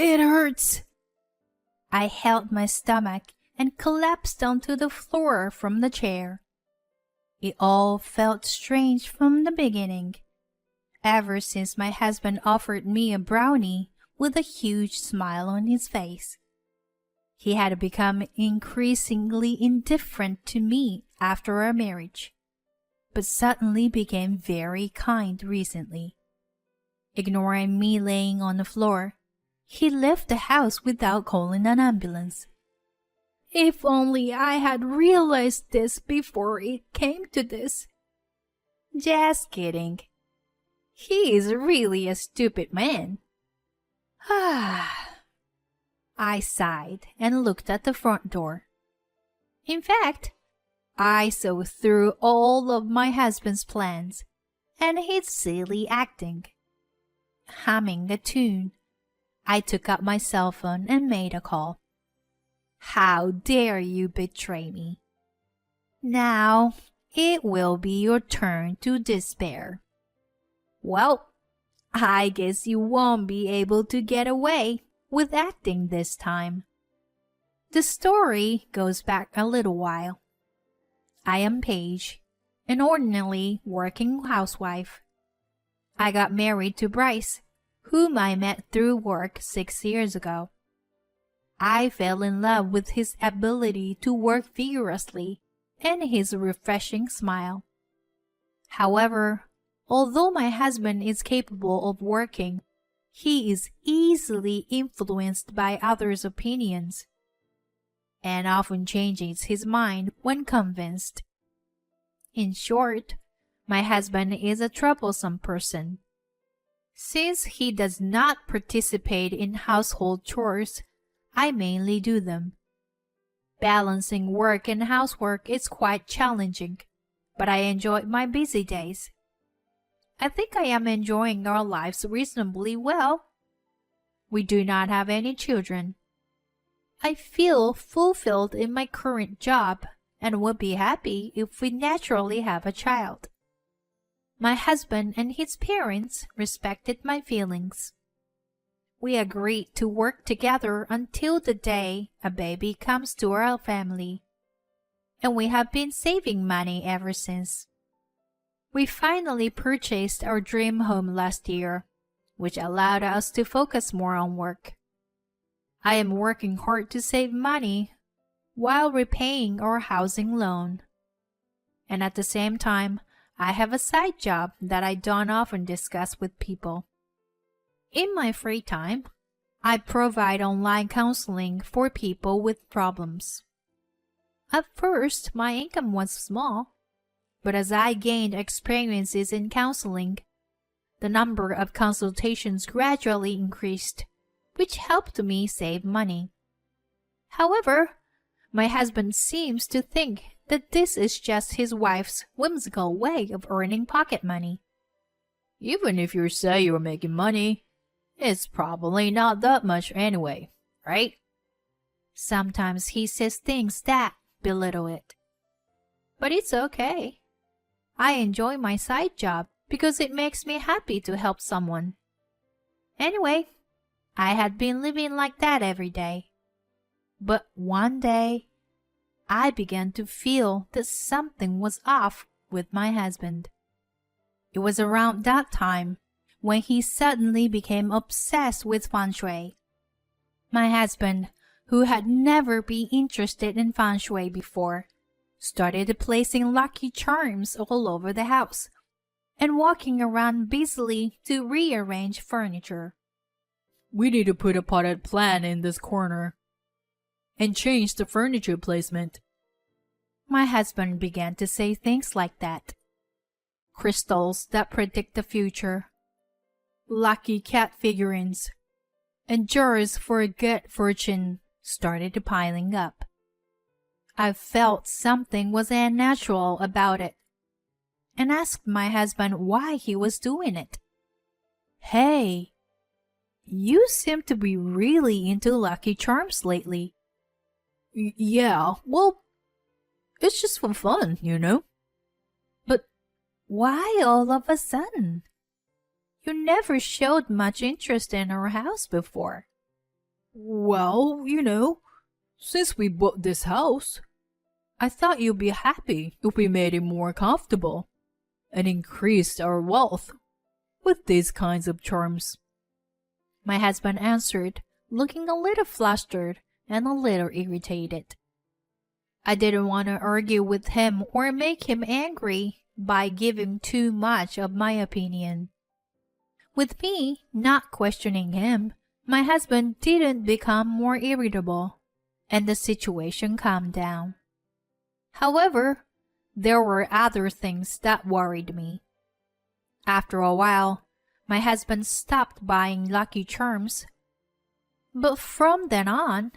It hurts. I held my stomach and collapsed onto the floor from the chair. It all felt strange from the beginning, ever since my husband offered me a brownie with a huge smile on his face. He had become increasingly indifferent to me after our marriage, but suddenly became very kind recently. Ignoring me laying on the floor, he left the house without calling an ambulance. If only I had realized this before it came to this. Just kidding. He is really a stupid man. I sighed and looked at the front door. In fact, I saw through all of my husband's plans and his silly acting. Humming a tune, I took up my cell phone and made a call. How dare you betray me? Now it will be your turn to despair. Well, I guess you won't be able to get away with acting this time. The story goes back a little while. I am Paige, an ordinary working housewife. I got married to Bryce, whom I met through work 6 years ago. I fell in love with his ability to work vigorously and his refreshing smile. However, although my husband is capable of working, he is easily influenced by others' opinions and often changes his mind when convinced. In short, my husband is a troublesome person. Since he does not participate in household chores, I mainly do them. Balancing work and housework is quite challenging, but I enjoy my busy days. I think I am enjoying our lives reasonably well. We do not have any children. I feel fulfilled in my current job and would be happy if we naturally have a child. My husband and his parents respected my feelings. We agreed to work together until the day a baby comes to our family, and we have been saving money ever since. We finally purchased our dream home last year, which allowed us to focus more on work. I am working hard to save money while repaying our housing loan. And at the same time, I have a side job that I don't often discuss with people. In my free time, I provide online counseling for people with problems. At first, my income was small, but as I gained experiences in counseling, the number of consultations gradually increased, which helped me save money. However, my husband seems to think that this is just his wife's whimsical way of earning pocket money. Even if you say you're making money, it's probably not that much anyway, right? Sometimes he says things that belittle it. But it's okay. I enjoy my side job because it makes me happy to help someone. Anyway, I had been living like that every day. But one day, I began to feel that something was off with my husband. It was around that time when he suddenly became obsessed with feng shui. My husband, who had never been interested in feng shui before, started placing lucky charms all over the house and walking around busily to rearrange furniture. We need to put a potted plant in this corner and change the furniture placement. My husband began to say things like that. Crystals that predict the future, lucky cat figurines, and jars for good fortune started piling up. I felt something was unnatural about it and asked my husband why he was doing it. Hey, you seem to be really into lucky charms lately. Yeah, well, it's just for fun, you know. But why all of a sudden? You never showed much interest in our house before. Well, since we bought this house, I thought you'd be happy if we made it more comfortable and increased our wealth with these kinds of charms. My husband answered, looking a little flustered and a little irritated. I didn't want to argue with him or make him angry by giving too much of my opinion. With me not questioning him, my husband didn't become more irritable, and the situation calmed down. However, there were other things that worried me. After a while, my husband stopped buying Lucky Charms, but from then on,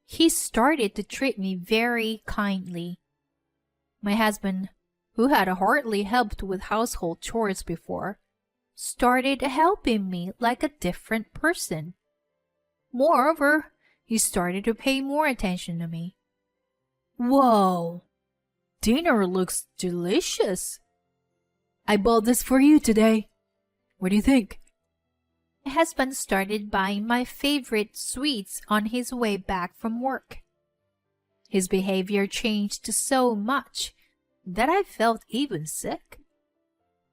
he started to treat me very kindly. My husband, who had hardly helped with household chores before, started helping me like a different person. Moreover, he started to pay more attention to me. Whoa! Dinner looks delicious. I bought this for you today. What do you think? My husband started buying my favorite sweets on his way back from work. His behavior changed so much that I felt even sick.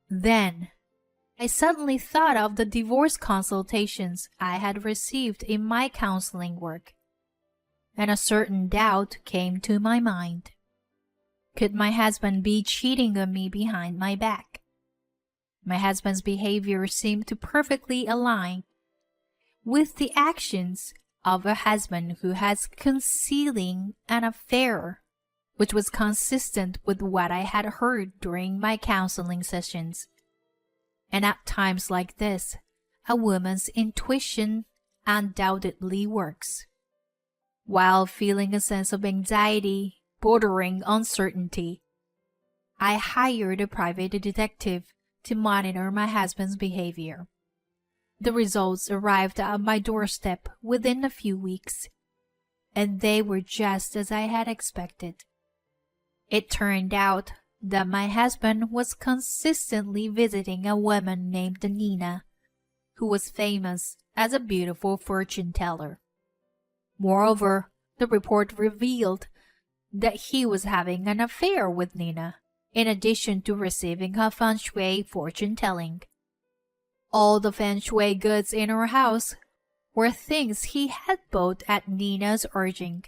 Then, I suddenly thought of the divorce consultations I had received in my counseling work, and a certain doubt came to my mind. Could my husband be cheating on me behind my back? My husband's behavior seemed to perfectly align with the actions of a husband who has concealing an affair, which was consistent with what I had heard during my counseling sessions. And at times like this, a woman's intuition undoubtedly works. While feeling a sense of anxiety bordering uncertainty, I hired a private detective to monitor my husband's behavior. The results arrived at my doorstep within a few weeks, and they were just as I had expected. It turned out that my husband was consistently visiting a woman named Nina, who was famous as a beautiful fortune teller. Moreover, the report revealed that he was having an affair with Nina, in addition to receiving her feng shui fortune-telling. All the feng shui goods in our house were things he had bought at Nina's urging,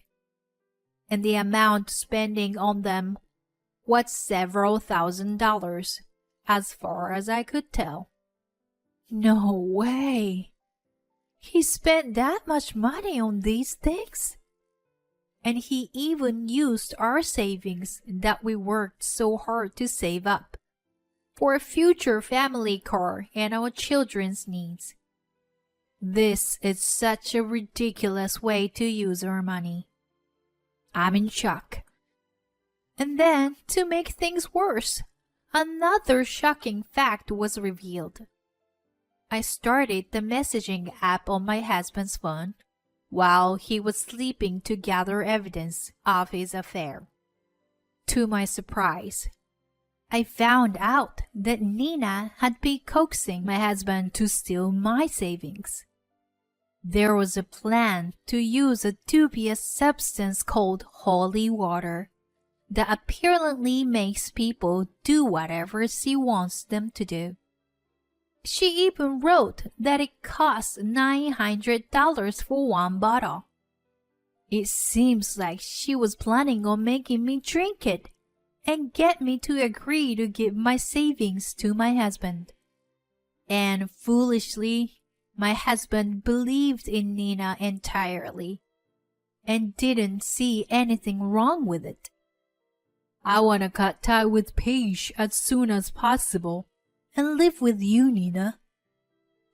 and the amount spending on them was several $1,000s, as far as I could tell. No way! He spent that much money on these things? And he even used our savings that we worked so hard to save up for a future family car and our children's needs. This is such a ridiculous way to use our money. I'm in shock. And then, to make things worse, another shocking fact was revealed. I started the messaging app on my husband's phone while he was sleeping to gather evidence of his affair. To my surprise, I found out that Nina had been coaxing my husband to steal my savings. There was a plan to use a dubious substance called holy water that apparently makes people do whatever she wants them to do. She even wrote that it costs $900 for one bottle. It seems like she was planning on making me drink it and get me to agree to give my savings to my husband. And foolishly, my husband believed in Nina entirely and didn't see anything wrong with it. I want to cut ties with Paige as soon as possible and live with you, Nina.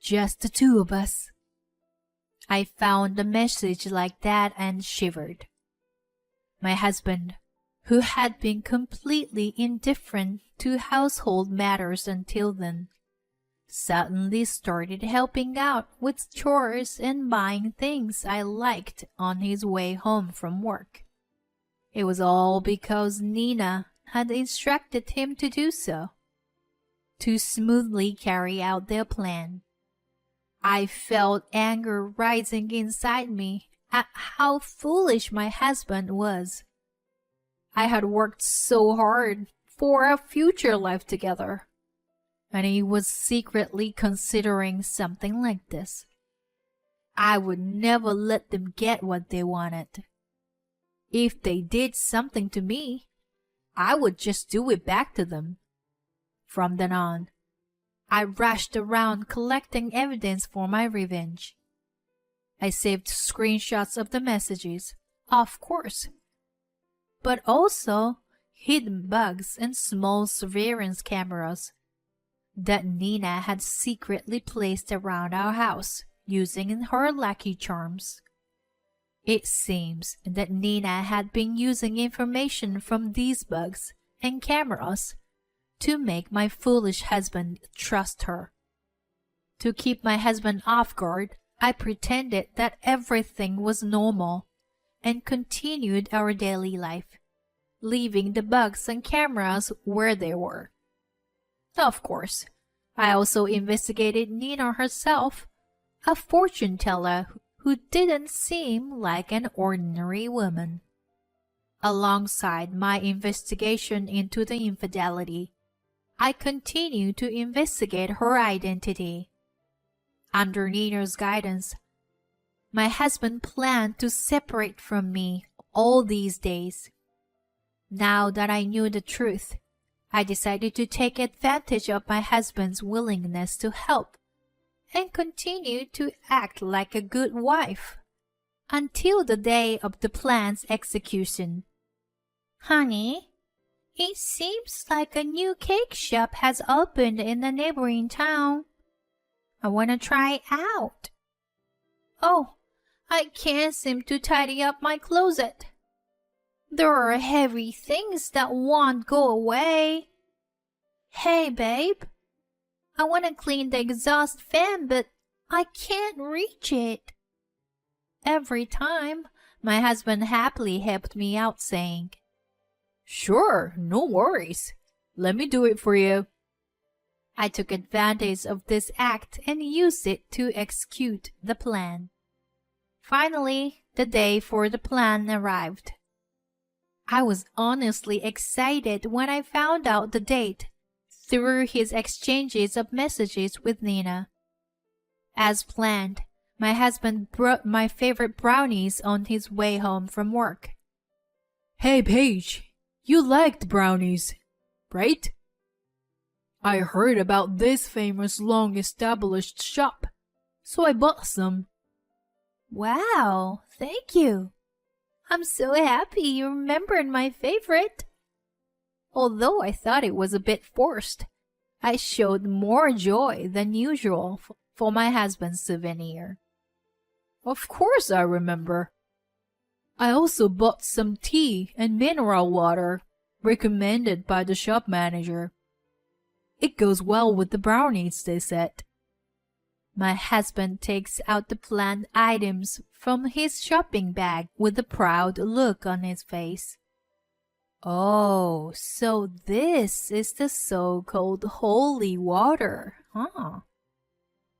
Just the two of us. I found a message like that and shivered. My husband, who had been completely indifferent to household matters until then, suddenly started helping out with chores and buying things I liked on his way home from work. It was all because Nina had instructed him to do so, to smoothly carry out their plan. I felt anger rising inside me at how foolish my husband was. I had worked so hard for a future life together, and he was secretly considering something like this. I would never let them get what they wanted. If they did something to me, I would just do it back to them. From then on, I rushed around collecting evidence for my revenge. I saved screenshots of the messages, of course, but also hidden bugs and small surveillance cameras that Nina had secretly placed around our house using her lucky charms. It seems that Nina had been using information from these bugs and cameras to make my foolish husband trust her. To keep my husband off guard, I pretended that everything was normal and continued our daily life, leaving the bugs and cameras where they were. Of course, I also investigated Nina herself, a fortune teller who didn't seem like an ordinary woman. Alongside my investigation into the infidelity, I continued to investigate her identity. Under Nina's guidance, my husband planned to separate from me all these days. Now that I knew the truth, I decided to take advantage of my husband's willingness to help and continue to act like a good wife until the day of the plan's execution. Honey, it seems like a new cake shop has opened in the neighboring town. I want to try it out. Oh, I can't seem to tidy up my closet. There are heavy things that won't go away. Hey, babe. I want to clean the exhaust fan, but I can't reach it. Every time, my husband happily helped me out, saying, Sure, no worries. Let me do it for you. I took advantage of this act and used it to execute the plan. Finally, the day for the plan arrived. I was honestly excited when I found out the date through his exchanges of messages with Nina. As planned, my husband brought my favorite brownies on his way home from work. Hey, Paige, you liked brownies, right? I heard about this famous long-established shop, so I bought some. Wow, thank you. I'm so happy you remembered my favorite. Although I thought it was a bit forced, I showed more joy than usual for my husband's souvenir. Of course I remember. I also bought some tea and mineral water recommended by the shop manager. It goes well with the brownies, they said. My husband takes out the planned items from his shopping bag with a proud look on his face. Oh, so this is the so-called holy water, huh?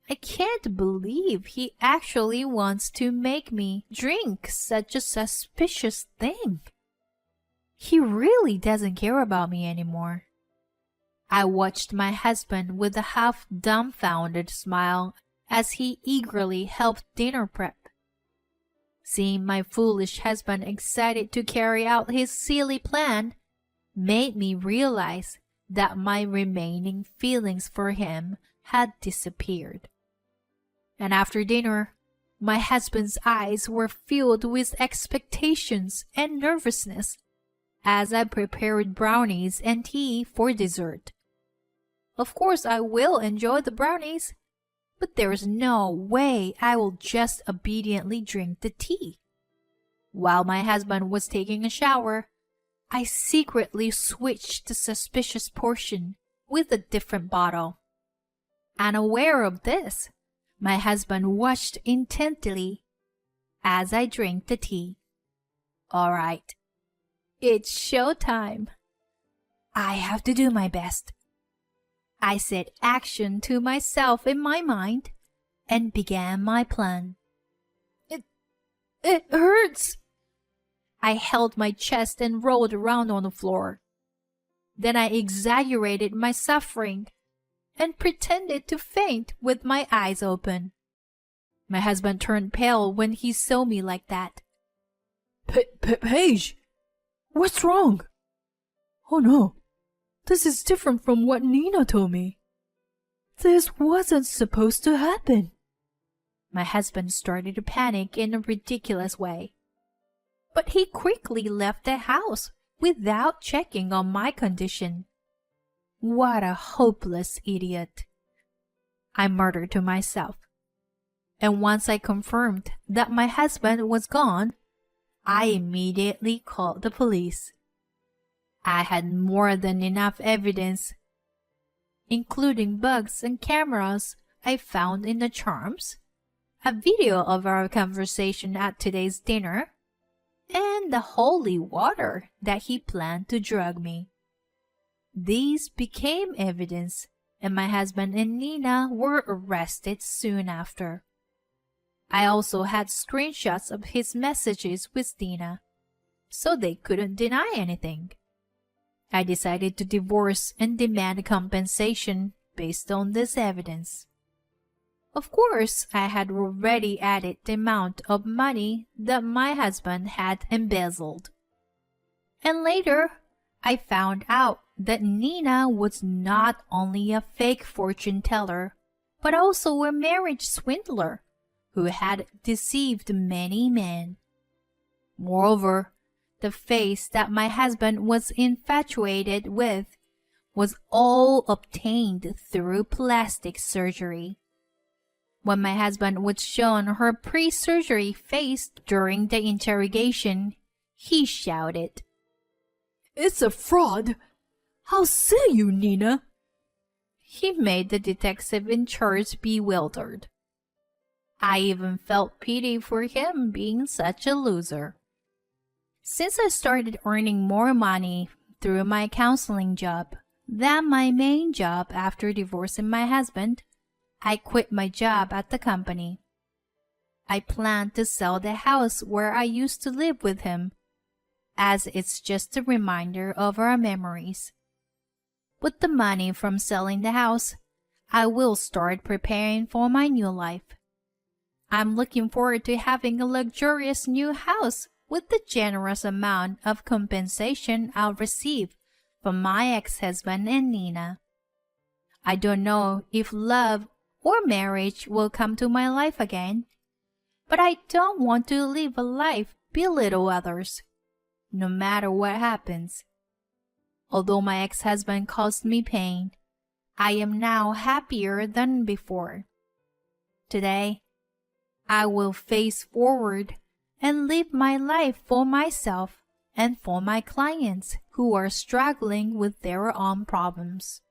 I can't believe he actually wants to make me drink such a suspicious thing. He really doesn't care about me anymore. I watched my husband with a half-dumbfounded smile as he eagerly helped dinner prep. Seeing my foolish husband excited to carry out his silly plan made me realize that my remaining feelings for him had disappeared. And after dinner, my husband's eyes were filled with expectations and nervousness as I prepared brownies and tea for dessert. Of course, I will enjoy the brownies, but there is no way I will just obediently drink the tea. While my husband was taking a shower, I secretly switched the suspicious portion with a different bottle. Unaware of this, my husband watched intently as I drank the tea. All right, it's showtime. I have to do my best. I said action to myself in my mind and began my plan. It hurts. I held my chest and rolled around on the floor. Then I exaggerated my suffering and pretended to faint with my eyes open. My husband turned pale when he saw me like that. Paige, what's wrong? Oh no, this is different from what Nina told me. This wasn't supposed to happen. My husband started to panic in a ridiculous way. But he quickly left the house without checking on my condition. What a hopeless idiot, I muttered to myself. And once I confirmed that my husband was gone, I immediately called the police. I had more than enough evidence, including bugs and cameras I found in the charms, a video of our conversation at today's dinner, and the holy water that he planned to drug me. These became evidence, and my husband and Nina were arrested soon after. I also had screenshots of his messages with Nina, so they couldn't deny anything. I decided to divorce and demand compensation based on this evidence. Of course, I had already added the amount of money that my husband had embezzled. And later, I found out that Nina was not only a fake fortune teller, but also a marriage swindler who had deceived many men. Moreover, the face that my husband was infatuated with was all obtained through plastic surgery. When my husband was shown her pre-surgery face during the interrogation, he shouted, "It's a fraud! How silly you, Nina!" He made the detective in charge bewildered. I even felt pity for him being such a loser. Since I started earning more money through my counseling job than my main job after divorcing my husband, I quit my job at the company. I planned to sell the house where I used to live with him, as it's just a reminder of our memories. With the money from selling the house, I will start preparing for my new life. I'm looking forward to having a luxurious new house with the generous amount of compensation I'll receive from my ex-husband and Nina. I don't know if love or marriage will come to my life again, but I don't want to live a life belittle others, no matter what happens. Although my ex-husband caused me pain, I am now happier than before. Today, I will face forward and live my life for myself and for my clients who are struggling with their own problems.